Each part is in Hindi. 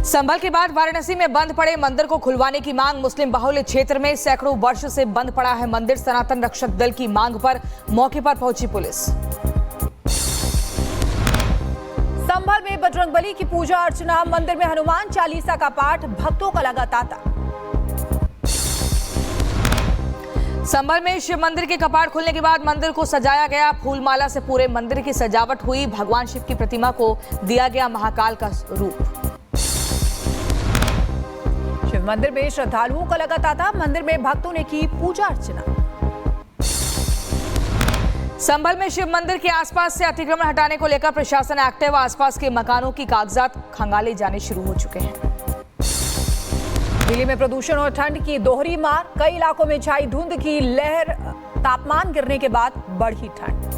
संभल के बाद वाराणसी में बंद पड़े मंदिर को खुलवाने की मांग। मुस्लिम बाहुल्य क्षेत्र में सैकड़ों वर्ष से बंद पड़ा है मंदिर। सनातन रक्षक दल की मांग पर मौके पर पहुंची पुलिस। संभल में बजरंगबली की पूजा अर्चना, मंदिर में हनुमान चालीसा का पाठ, भक्तों का लगा तांता। संभल में शिव मंदिर के कपाट खुलने के बाद मंदिर को सजाया गया। फूलमाला से पूरे मंदिर की सजावट हुई। भगवान शिव की प्रतिमा को दिया गया महाकाल का रूप। शिव मंदिर में श्रद्धालुओं का लगा तांता, मंदिर में भक्तों ने की पूजा अर्चना। संभल में शिव मंदिर के आसपास से अतिक्रमण हटाने को लेकर प्रशासन एक्टिव। आसपास के मकानों की कागजात खंगाले जाने शुरू हो चुके हैं। दिल्ली में प्रदूषण और ठंड की दोहरी मार, कई इलाकों में छाई धुंध की लहर। तापमान गिरने के बाद बढ़ी ठंड।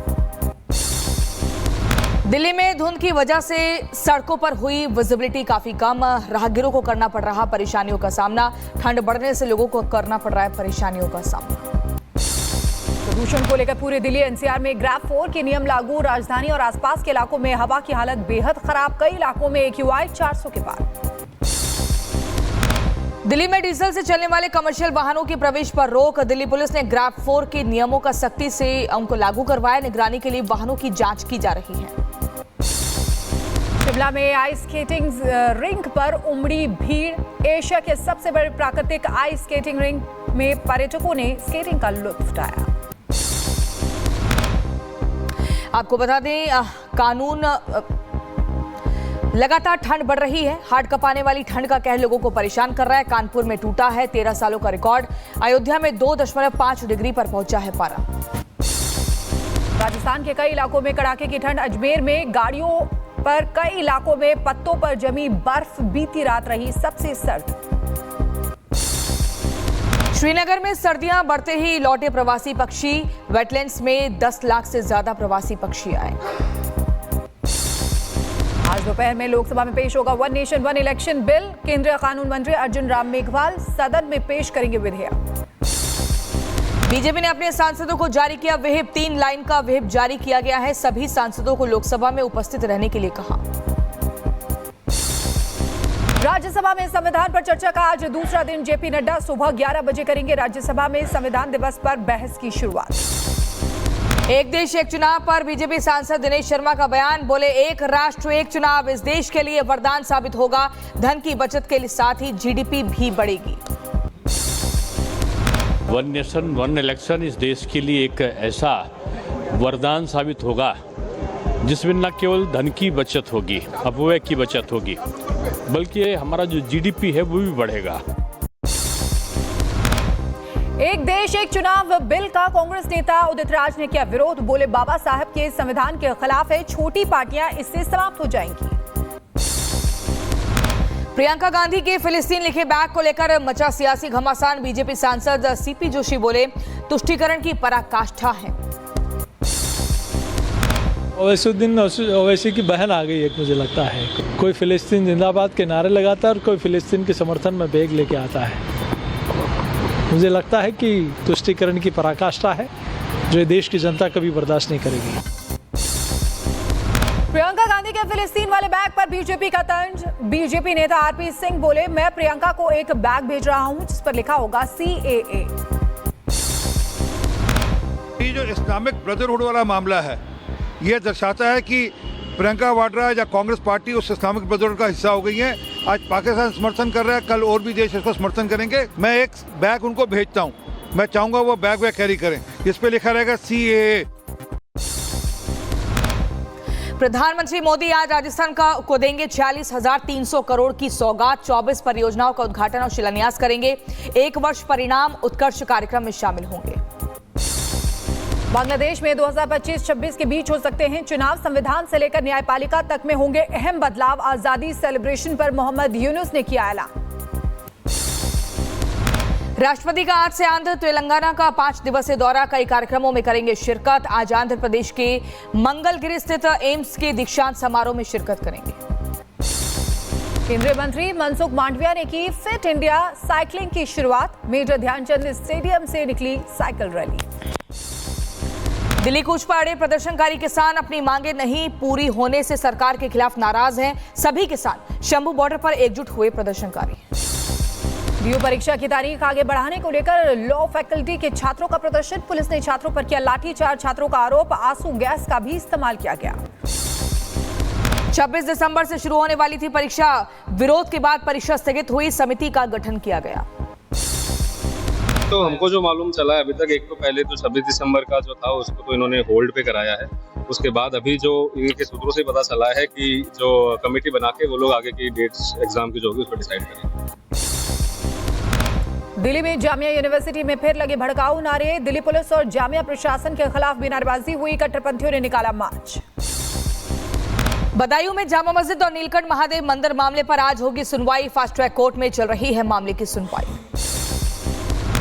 दिल्ली में धुंध की वजह से सड़कों पर हुई विजिबिलिटी काफी कम। राहगीरों को करना पड़ रहा परेशानियों का सामना। ठंड बढ़ने से लोगों को करना पड़ रहा है परेशानियों का सामना। प्रदूषण को लेकर पूरे दिल्ली एनसीआर में ग्रैप 4 के नियम लागू। राजधानी और आसपास के इलाकों में हवा की हालत बेहद खराब। कई इलाकों में AQI 400 के पार। दिल्ली में डीजल से चलने वाले कमर्शियल वाहनों के प्रवेश पर रोक। दिल्ली पुलिस ने ग्रैप 4 के नियमों का सख्ती से उनको लागू करवाया। निगरानी के लिए वाहनों की जांच की जा रही है। शिमला में आइस स्केटिंग रिंक पर उमड़ी भीड़। एशिया के सबसे बड़े प्राकृतिक आइस स्केटिंग रिंक में पर्यटकों ने स्केटिंग का लुत्फ उठाया। आपको बता दें, लगातार ठंड बढ़ रही है। हाड़ कपाने वाली ठंड का कहर लोगों को परेशान कर रहा है। कानपुर में टूटा है 13 सालों का रिकॉर्ड। अयोध्या में 2.5 डिग्री पर पहुंचा है पारा। राजस्थान के कई इलाकों में कड़ाके की ठंड। अजमेर में गाड़ियों पर कई इलाकों में पत्तों पर जमी बर्फ। बीती रात रही सबसे सर्द। श्रीनगर में सर्दियां बढ़ते ही लौटे प्रवासी पक्षी। वेटलैंड्स में 10 लाख से ज्यादा प्रवासी पक्षी आए। आज दोपहर में लोकसभा में पेश होगा one nation one election bill. केंद्रीय कानून मंत्री अर्जुन राम मेघवाल सदन में पेश करेंगे विधेयक। बीजेपी ने अपने सांसदों को जारी किया व्हिप। 3 लाइन का व्हिप जारी किया गया है। सभी सांसदों को लोकसभा में उपस्थित रहने के लिए कहा। राज्यसभा में संविधान पर चर्चा का आज दूसरा दिन। जेपी नड्डा सुबह 11 बजे करेंगे राज्यसभा में संविधान दिवस पर बहस की शुरुआत। एक देश एक चुनाव पर बीजेपी सांसद दिनेश शर्मा का बयान। बोले, एक राष्ट्र एक चुनाव इस देश के लिए वरदान साबित होगा। धन की बचत के साथ ही GDP भी बढ़ेगी। वन नेशन वन इलेक्शन इस देश के लिए एक ऐसा वरदान साबित होगा जिसमें न केवल धन की बचत होगी, अपव्यय की बचत होगी, बल्कि हमारा जो GDP है वो भी बढ़ेगा। एक देश एक चुनाव बिल का कांग्रेस नेता उदित राज ने किया विरोध। बोले, बाबा साहब के संविधान के खिलाफ है। छोटी पार्टियां इससे समाप्त हो जाएंगी। प्रियंका गांधी के फिलिस्तीन लिखे बैग को लेकर मचा सियासी घमासान। बीजेपी सांसद CP जोशी बोले, तुष्टीकरण की पराकाष्ठा है। ओवैसीउद्दीन ओवैसी की बहन आ गई एक, मुझे लगता है। कोई फिलिस्तीन जिंदाबाद के नारे लगाता है और कोई फिलिस्तीन के समर्थन में बैग लेके आता है। मुझे लगता है कि तुष्टीकरण की पराकाष्ठा है जो देश की जनता कभी बर्दाश्त नहीं करेगी। प्रियंका गांधी के फिलिस्तीन वाले बैग पर बीजेपी का तंज। बीजेपी नेता RP सिंह बोले, मैं प्रियंका को एक बैग भेज रहा हूं जिस पर लिखा होगा CAA। ये जो इस्लामिक ब्रदरहुड वाला मामला है, ये दर्शाता है कि प्रियंका वाड्रा या कांग्रेस पार्टी उस इस्लामिक ब्रदरहुड का हिस्सा हो गई है। आज पाकिस्तान समर्थन कर रहा है, कल और भी देश इसको समर्थन करेंगे। मैं एक बैग उनको भेजता हूं, मैं चाहूंगा वो बैग वे कैरी करें, जिस पे लिखा रहेगा CAA। प्रधानमंत्री मोदी आज राजस्थान को देंगे 46,300 करोड़ की सौगात। 24 परियोजनाओं का उद्घाटन और शिलान्यास करेंगे। 1 वर्ष परिणाम उत्कर्ष कार्यक्रम में शामिल होंगे। बांग्लादेश में 2025-26 के बीच हो सकते हैं चुनाव। संविधान से लेकर न्यायपालिका तक में होंगे अहम बदलाव। आजादी सेलिब्रेशन पर मोहम्मद यूनुस ने किया ऐलान। राष्ट्रपति का आज से आंध्र तेलंगाना का 5 दिवसीय दौरा। कई कार्यक्रमों में करेंगे शिरकत। आज आंध्र प्रदेश के मंगलगिरी स्थित एम्स के दीक्षांत समारोह में शिरकत करेंगे। केंद्रीय मंत्री मनसुख मांडविया ने की फिट इंडिया साइकिलिंग की शुरुआत। मेजर ध्यानचंद स्टेडियम से निकली साइकिल रैली। दिल्ली कूच पर अड़े प्रदर्शनकारी किसान अपनी मांगे नहीं पूरी होने से सरकार के खिलाफ नाराज हैं। सभी किसान शंभू बॉर्डर पर एकजुट हुए प्रदर्शनकारी। डीयू परीक्षा की तारीख आगे बढ़ाने को लेकर लॉ फैकल्टी के छात्रों का प्रदर्शन। पुलिस ने छात्रों पर किया लाठीचार्ज। छात्रों का आरोप आंसू गैस का भी इस्तेमाल किया गया। 26 दिसंबर से शुरू होने वाली थी परीक्षा। विरोध के बाद परीक्षा स्थगित हुई। समिति का गठन किया गया। तो हमको जो मालूम चला है अभी तक, एक तो पहले तो 26 दिसंबर का जो था उसको तो इन्होंने होल्ड पे कराया है। उसके बाद अभी जो इनके सूत्रों से पता चला है कि जो कमेटी बना के वो लोग आगे की डेट्स एग्जाम की जो होगी उस पर डिसाइड करेंगे। दिल्ली में जामिया यूनिवर्सिटी में फिर लगे भड़काऊ नारे। दिल्ली पुलिस और जामिया प्रशासन के खिलाफ भी नारेबाजी हुई। कट्टरपंथियों ने निकाला मार्च। बदायूं में जामा मस्जिद और नीलकंठ महादेव मंदिर मामले पर आज होगी सुनवाई। फास्ट ट्रैक कोर्ट में चल रही है मामले की सुनवाई।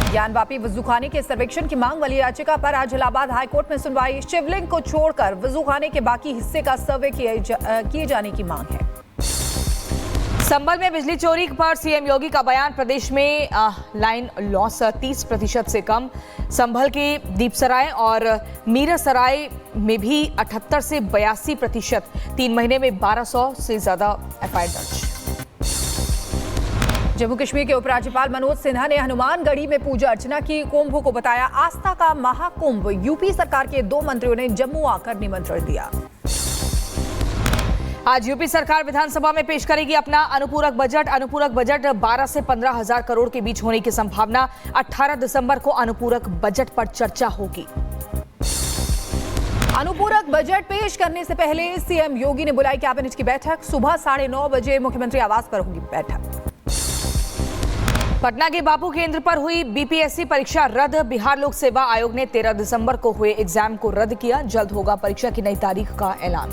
ज्ञानवापी वजूखाने के सर्वेक्षण की मांग वाली याचिका पर आज इलाहाबाद हाईकोर्ट में सुनवाई। शिवलिंग को छोड़कर वजूखाने के बाकी हिस्से का सर्वे किए जाने की मांग है। संभल में बिजली चोरी पर सीएम योगी का बयान। प्रदेश में लाइन लॉस 30% से कम। संभल के दीपसराय और मीरसराय में भी 78 से 82%। 3 महीने में 1200 से ज्यादा एफआईआर दर्ज। जम्मू कश्मीर के उपराज्यपाल मनोज सिन्हा ने हनुमानगढ़ी में पूजा अर्चना की। कुंभ को बताया आस्था का महाकुंभ। यूपी सरकार के 2 मंत्रियों ने जम्मू आकर निमंत्रण दिया। आज यूपी सरकार विधानसभा में पेश करेगी अपना अनुपूरक बजट। अनुपूरक बजट 12 से 15 हजार करोड़ के बीच होने की संभावना। 18 दिसंबर को अनुपूरक बजट पर चर्चा होगी। अनुपूरक बजट पेश करने से पहले सीएम योगी ने बुलाई कैबिनेट की बैठक। सुबह 9:30 बजे मुख्यमंत्री आवास पर होगी बैठक। पटना के बापू केंद्र पर हुई बीपीएससी परीक्षा रद्द। बिहार लोक सेवा आयोग ने 13 दिसंबर को हुए एग्जाम को रद्द किया। जल्द होगा परीक्षा की नई तारीख का ऐलान।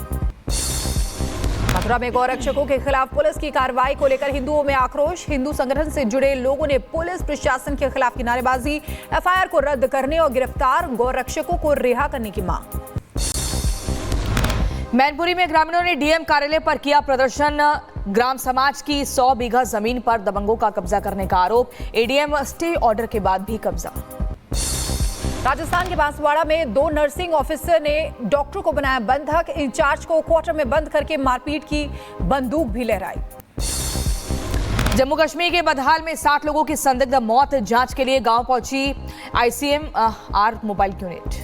मथुरा में गौरक्षकों के खिलाफ पुलिस की कार्रवाई को लेकर हिंदुओं में आक्रोश। हिंदू संगठन से जुड़े लोगों ने पुलिस प्रशासन के खिलाफ की नारेबाजी। एफआईआर को रद्द करने और गिरफ्तार गौरक्षकों को रिहा करने की मांग। मैनपुरी में ग्रामीणों ने डीएम कार्यालय पर किया प्रदर्शन। ग्राम समाज की 100 बीघा जमीन पर दबंगों का कब्जा करने का आरोप। एडीएम स्टे ऑर्डर के बाद भी कब्जा। राजस्थान के बांसवाड़ा में 2 नर्सिंग ऑफिसर ने डॉक्टर को बनाया बंधक। इंचार्ज को क्वार्टर में बंद करके मारपीट की। बंदूक भी लहराई। जम्मू कश्मीर के बदहाल में 60 लोगों की संदिग्ध मौत। जांच के लिए गांव पहुंची आईसीएमआर मोबाइल यूनिट।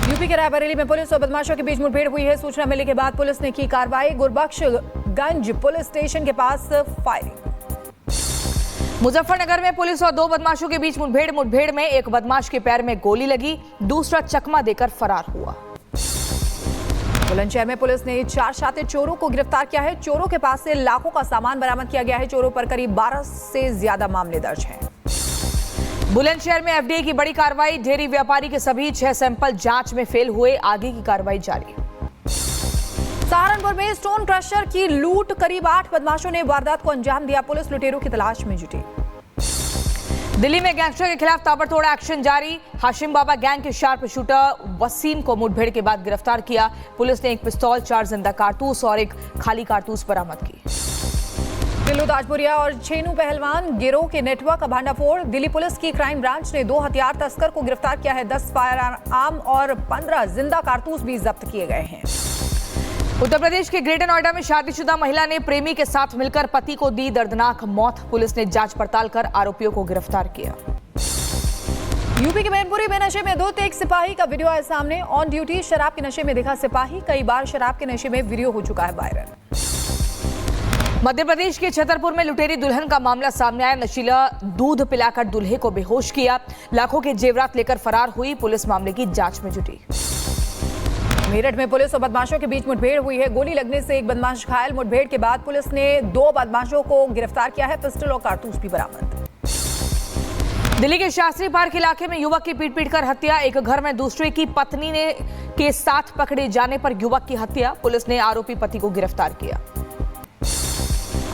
यूपी के रायबरेली में पुलिस और बदमाशों के बीच मुठभेड़ हुई है। सूचना मिलने के बाद पुलिस ने की कार्रवाई। गुरबख्शगंज पुलिस स्टेशन के पास फायरिंग। मुजफ्फरनगर में पुलिस और 2 बदमाशों के बीच मुठभेड़ में एक बदमाश के पैर में गोली लगी। दूसरा चकमा देकर फरार हुआ। बुलंदशहर में पुलिस ने 4 शातिर चोरों को गिरफ्तार किया है। चोरों के पास से लाखों का सामान बरामद किया गया है। चोरों पर करीब 12 से ज्यादा मामले दर्ज हैं। बुलंदशहर में एफडीए की बड़ी कार्रवाई। डेयरी व्यापारी के सभी 6 सैंपल जांच में फेल हुए। आगे की कार्रवाई जारी। सहारनपुर में स्टोन क्रशर की लूट। करीब 8 बदमाशों ने वारदात को अंजाम दिया। पुलिस लुटेरों की तलाश में जुटी। दिल्ली में गैंगस्टर के खिलाफ ताबड़तोड़ एक्शन जारी। हाशिम बाबा गैंग के शार्प शूटर वसीम को मुठभेड़ के बाद गिरफ्तार किया। पुलिस ने एक पिस्तौल, 4 जिंदा कारतूस और एक खाली कारतूस बरामद की। टिल्लू ताजपुरिया और छेनू पहलवान गिरोह के नेटवर्क का भांडाफोड़। दिल्ली पुलिस की क्राइम ब्रांच ने 2 हथियार तस्कर को गिरफ्तार किया है। 10 फायर आर्म और 15 जिंदा कारतूस भी जब्त किए गए हैं। उत्तर प्रदेश के ग्रेटर नोएडा में शादीशुदा महिला ने प्रेमी के साथ मिलकर पति को दी दर्दनाक मौत। पुलिस ने जांच पड़ताल कर आरोपियों को गिरफ्तार किया। यूपी के मैनपुरी में नशे में धुत एक सिपाही का वीडियो आया सामने। ऑन ड्यूटी शराब के नशे में दिखा सिपाही। कई बार शराब के नशे में वीडियो हो चुका है वायरल। मध्य प्रदेश के छतरपुर में लुटेरी दुल्हन का मामला सामने आया। नशीला दूध पिलाकर दूल्हे को बेहोश किया। लाखों के जेवरात लेकर फरार हुई। पुलिस मामले की जांच में जुटी। मेरठ में पुलिस और बदमाशों के बीच मुठभेड़ हुई है। गोली लगने से एक बदमाश घायल। मुठभेड़ के बाद पुलिस ने 2 बदमाशों को गिरफ्तार किया है। पिस्टल और कारतूस भी बरामद। दिल्ली के शास्त्री पार्क इलाके में युवक की पीट कर हत्या। एक घर में दूसरे की पत्नी के साथ पकड़े जाने पर युवक की हत्या। पुलिस ने आरोपी पति को गिरफ्तार किया।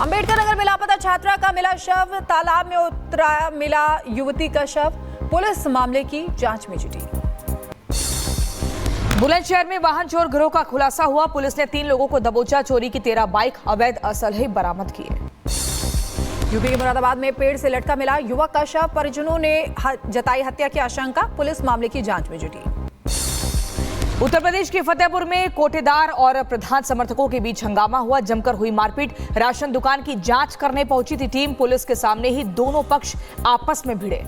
अंबेडकर नगर में लापता छात्रा का मिला शव। तालाब में उतरा मिला युवती का शव। पुलिस मामले की जांच में जुटी। बुलंदशहर में वाहन चोर गिरोह का खुलासा हुआ। पुलिस ने 3 लोगों को दबोचा। चोरी की 13 बाइक, अवैध असलहे बरामद किए। यूपी के मुरादाबाद में पेड़ से लटका मिला युवक का शव। परिजनों ने जताई हत्या की आशंका। पुलिस मामले की जांच में जुटी। उत्तर प्रदेश के फतेहपुर में कोटेदार और प्रधान समर्थकों के बीच हंगामा हुआ। जमकर हुई मारपीट। राशन दुकान की जांच करने पहुंची थी टीम। पुलिस के सामने ही दोनों पक्ष आपस में भिड़े।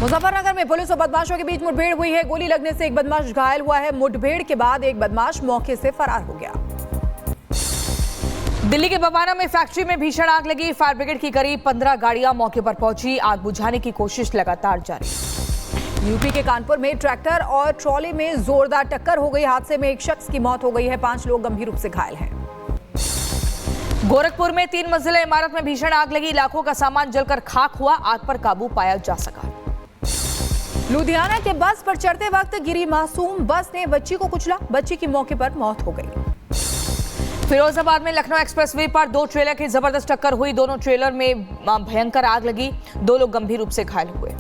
मुजफ्फरनगर में पुलिस और बदमाशों के बीच मुठभेड़ हुई है। गोली लगने से एक बदमाश घायल हुआ है। मुठभेड़ के बाद एक बदमाश मौके से फरार हो गया। दिल्ली के बवाना में फैक्ट्री में भीषण आग लगी। फायर ब्रिगेड की करीब 15 गाड़ियां मौके पर पहुंची। आग बुझाने की कोशिश लगातार जारी। यूपी के कानपुर में ट्रैक्टर और ट्रॉली में जोरदार टक्कर हो गई। हादसे में एक शख्स की मौत हो गई है। 5 लोग गंभीर रूप से घायल हैं। गोरखपुर में 3 मंजिला इमारत में भीषण आग लगी। लाखों का सामान जलकर खाक हुआ। आग पर काबू पाया जा सका। लुधियाना के बस पर चढ़ते वक्त गिरी मासूम बस ने बच्ची को कुचला। बच्ची की मौके पर मौत हो गई। फिरोजाबाद में लखनऊ एक्सप्रेसवे पर 2 ट्रेलर की जबरदस्त टक्कर हुई। दोनों ट्रेलर में भयंकर आग लगी। 2 लोग गंभीर रूप से घायल हुए।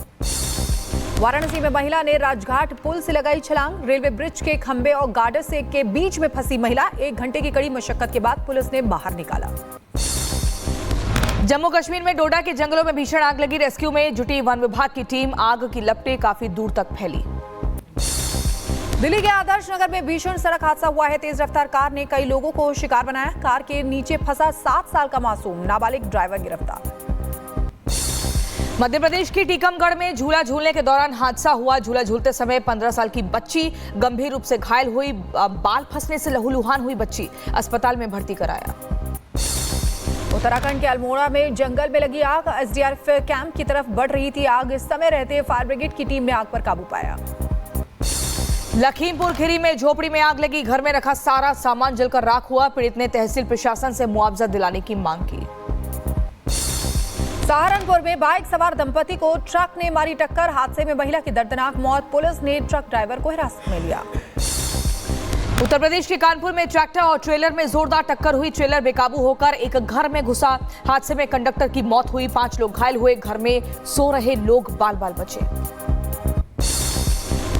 वाराणसी में महिला ने राजघाट पुल से लगाई छलांग। रेलवे ब्रिज के खंबे और गार्डर से के बीच में फंसी महिला 1 घंटे की कड़ी मशक्कत के बाद पुलिस ने बाहर निकाला। जम्मू कश्मीर में डोडा के जंगलों में भीषण आग लगी। रेस्क्यू में जुटी वन विभाग की टीम। आग की लपटें काफी दूर तक फैली। दिल्ली के आदर्श नगर में भीषण सड़क हादसा हुआ है। तेज रफ्तार कार ने कई लोगों को शिकार बनाया। कार के नीचे फंसा 7 साल का मासूम नाबालिग ड्राइवर गिरफ्तार। मध्य प्रदेश की टीकमगढ़ में झूला झूलने के दौरान हादसा हुआ। झूला झूलते समय 15 साल की बच्ची गंभीर रूप से घायल हुई। बाल फंसने से लहूलुहान हुई बच्ची। अस्पताल में भर्ती कराया। उत्तराखंड के अल्मोड़ा में जंगल में लगी आग। एसडीआरएफ कैंप की तरफ बढ़ रही थी आग। इस समय रहते फायर ब्रिगेड की टीम ने आग पर काबू पाया। लखीमपुर खीरी में झोपड़ी में आग लगी। घर में रखा सारा सामान जलकर राख हुआ। पीड़ित ने तहसील प्रशासन से मुआवजा दिलाने की मांग की। सहारनपुर में बाइक सवार दंपति को ट्रक ने मारी टक्कर। हादसे में महिला की दर्दनाक मौत। पुलिस ने ट्रक ड्राइवर को हिरासत में लिया। उत्तर प्रदेश के कानपुर में ट्रैक्टर और ट्रेलर में जोरदार टक्कर हुई। ट्रेलर बेकाबू होकर एक घर में घुसा। हादसे में कंडक्टर की मौत हुई। 5 लोग घायल हुए। घर में सो रहे लोग बाल बाल बचे।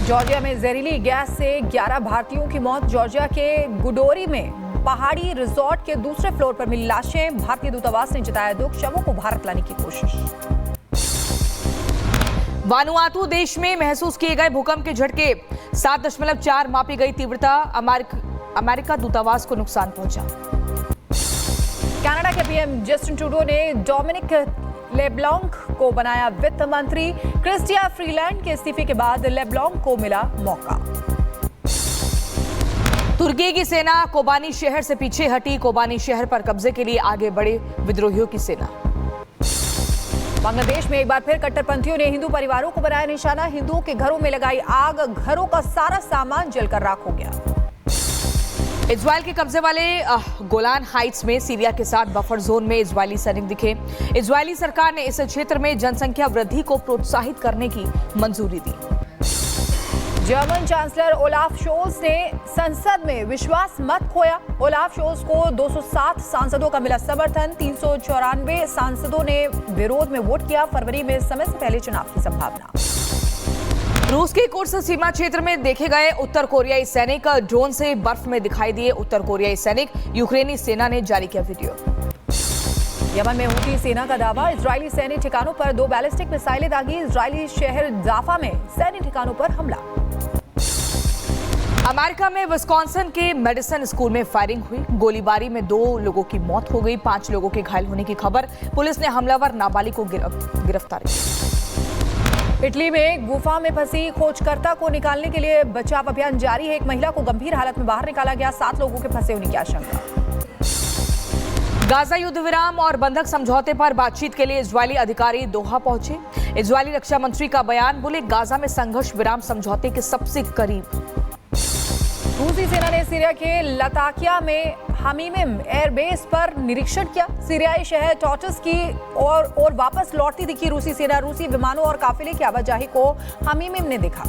जॉर्जिया में जहरीली गैस से 11 भारतीयों की मौत। जॉर्जिया के गुडोरी में पहाड़ी रिजॉर्ट के दूसरे फ्लोर पर मिली लाशें। भारतीय दूतावास ने जताया दुख। शवों को भारत लाने की कोशिश। वानुआतू देश में महसूस किए गए भूकंप के झटके 7.4 मापी गई तीव्रता। अमेरिका दूतावास को नुकसान पहुंचा। कनाडा के पीएम जस्टिन ट्रूडो ने डोमिनिक लेब्लॉन्क को बनाया वित्त मंत्री। क्रिस्टिया फ्रीलैंड के इस्तीफे के बाद लेब्लॉन्क को मिला मौका। तुर्की की सेना कोबानी शहर से पीछे हटी। कोबानी शहर पर कब्जे के लिए आगे बढ़े विद्रोहियों की सेना। बांग्लादेश में एक बार फिर कट्टरपंथियों ने हिंदू परिवारों को बनाया निशाना। हिंदुओं के घरों में लगाई आग। घरों का सारा सामान जलकर राख हो गया। इजराइल के कब्जे वाले गोलान हाइट्स में सीरिया के साथ बफर जोन में इजरायली सैनिक दिखे। इजरायली सरकार ने इस क्षेत्र में जनसंख्या वृद्धि को प्रोत्साहित करने की मंजूरी दी। जर्मन चांसलर ओलाफ शोल्स ने संसद में विश्वास मत खोया। ओलाफ शोल्स को 207 सांसदों का मिला समर्थन। 394 सांसदों ने विरोध में वोट किया। फरवरी में समय से पहले चुनाव की संभावना। रूस की कुर्स सीमा क्षेत्र में देखे गए उत्तर कोरियाई सैनिक ड्रोन से बर्फ में दिखाई दिए। उत्तर कोरियाई सैनिक। यूक्रेनी सेना ने जारी किया वीडियो। यमन में हुती सेना का दावा। इजरायली सैन्य ठिकानों पर 2 बैलिस्टिक मिसाइलें दागी। इजरायली शहर जाफा में सैन्य ठिकानों पर हमला। अमेरिका में विस्कॉन्सिन के मेडिसन स्कूल में फायरिंग हुई। गोलीबारी में 2 लोगों की मौत हो गई। 5 लोगों के घायल होने की खबर। पुलिस ने हमलावर नाबालिग को गिरफ्तार किया। इटली में गुफा में फंसी खोजकर्ता को निकालने के लिए बचाव अभियान जारी है। एक महिला को गंभीर हालत में बाहर निकाला गया। 7 लोगों के फंसे होने की आशंका। गाजा युद्ध विराम और बंधक समझौते पर बातचीत के लिए इजरायली अधिकारी दोहा पहुंचे। इजरायली रक्षा मंत्री का बयान। बोले गाजा में संघर्ष विराम समझौते के सबसे करीब। रूसी सेना ने सीरिया के लताकिया में हमीम एयरबेस पर निरीक्षण किया। सीरियाई शहर टॉटस की और वापस लौटती दिखी रूसी सेना। रूसी विमानों और काफिले की आवाजाही को हमीम ने देखा।